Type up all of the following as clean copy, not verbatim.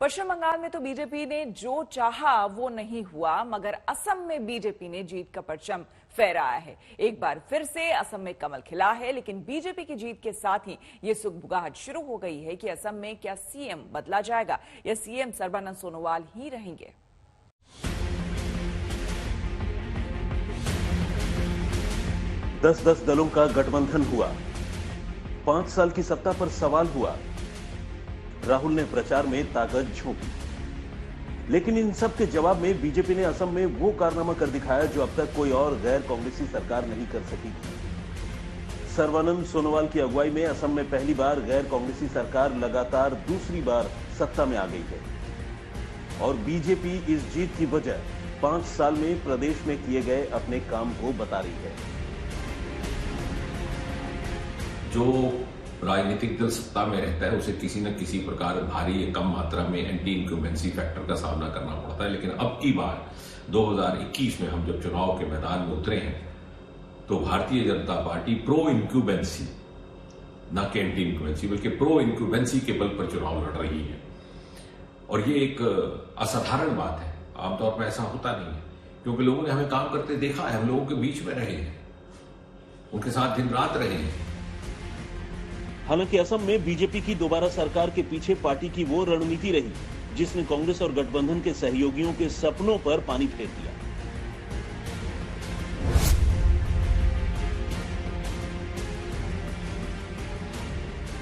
पश्चिम बंगाल में तो बीजेपी ने जो चाहा वो नहीं हुआ, मगर असम में बीजेपी ने जीत का परचम फहराया है। एक बार फिर से असम में कमल खिला है, लेकिन बीजेपी की जीत के साथ ही ये सुगबुगाहट शुरू हो गई है कि असम में क्या सीएम बदला जाएगा या सीएम सर्बानंद सोनोवाल ही रहेंगे। दस दलों का गठबंधन हुआ, 5 साल की सत्ता पर सवाल हुआ। राहुल ने प्रचार में ताकत झोंकी, लेकिन इन सब के जवाब में बीजेपी ने असम में वो कारनामा कर दिखाया जो अब तक कोई और गैर कांग्रेसी सरकार नहीं कर सकी थी। सर्बानंद सोनोवाल की अगुवाई में असम में पहली बार गैर कांग्रेसी सरकार लगातार दूसरी बार सत्ता में आ गई है और बीजेपी इस जीत की वजह 5 साल में प्रदेश में किए गए अपने काम को बता रही है। जो राजनीतिक दल सत्ता में रहता है उसे किसी न किसी प्रकार भारी या कम मात्रा में एंटी इंक्यूबेंसी फैक्टर का सामना करना पड़ता है, लेकिन अब की बार 2021 में हम जब चुनाव के मैदान में उतरे हैं तो भारतीय जनता पार्टी प्रो इंक्यूबेंसी, न कि एंटी इंक्यूबेंसी बल्कि प्रो इंक्यूबेंसी के बल पर चुनाव लड़ रही है। और ये एक असाधारण बात है, आमतौर पर ऐसा होता नहीं है, क्योंकि लोगों ने हमें काम करते देखा है, हम लोगों के बीच में रहे हैं, उनके साथ दिन रात रहे हैं। हालांकि असम में बीजेपी की दोबारा सरकार के पीछे पार्टी की वो रणनीति रही जिसने कांग्रेस और गठबंधन के सहयोगियों के सपनों पर पानी फेर दिया।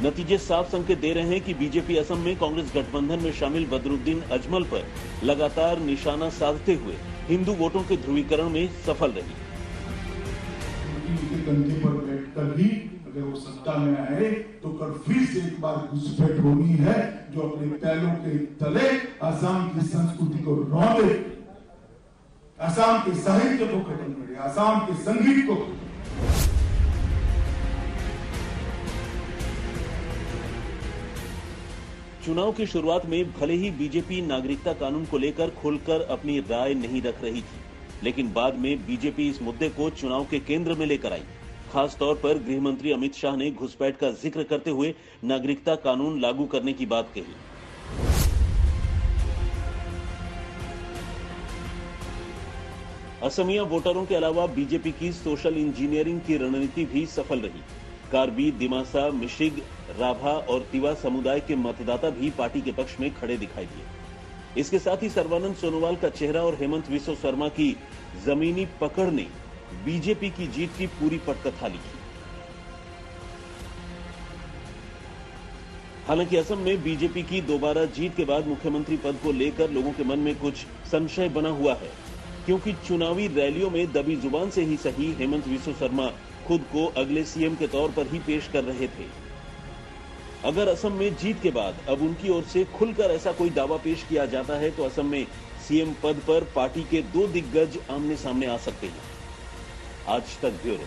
नतीजे साफ संकेत दे रहे हैं कि बीजेपी असम में कांग्रेस गठबंधन में शामिल बदरुद्दीन अजमल पर लगातार निशाना साधते हुए हिंदू वोटों के ध्रुवीकरण में सफल रही। कंधे पर बैठकर भी अगर वो सत्ता में आए तो कल फिर से एक बार घुसपैठ होनी है जो अपने पैरों के तले असम की संस्कृति को रौंदे, असम के साहित्य को खत्म करे, असम के संगीत को। चुनाव की शुरुआत में भले ही बीजेपी नागरिकता कानून को लेकर खुलकर अपनी राय नहीं रख रही थी, लेकिन बाद में बीजेपी इस मुद्दे को चुनाव के केंद्र में लेकर आई। खास तौर पर गृह मंत्री अमित शाह ने घुसपैठ का जिक्र करते हुए नागरिकता कानून लागू करने की बात कही। असमिया वोटरों के अलावा बीजेपी की सोशल इंजीनियरिंग की रणनीति भी सफल रही। कार्बी, दिमासा, मिशिग, राभा और तिवा समुदाय के मतदाता भी पार्टी के पक्ष में खड़े दिखाई दिए। इसके साथ ही सर्बानंद सोनोवाल का चेहरा और हेमंत बिस्वा शर्मा की जमीनी पकड़ ने बीजेपी की जीत की पूरी पटकथा लिखी। हालांकि असम में बीजेपी की दोबारा जीत के बाद मुख्यमंत्री पद को लेकर लोगों के मन में कुछ संशय बना हुआ है, क्योंकि चुनावी रैलियों में दबी जुबान से ही सही हेमंत बिस्वा शर्मा खुद को अगले सीएम के तौर पर ही पेश कर रहे थे। अगर असम में जीत के बाद अब उनकी ओर से खुलकर ऐसा कोई दावा पेश किया जाता है तो असम में सीएम पद पर पार्टी के 2 दिग्गज आमने सामने आ सकते हैं। आज तक ब्यूरो।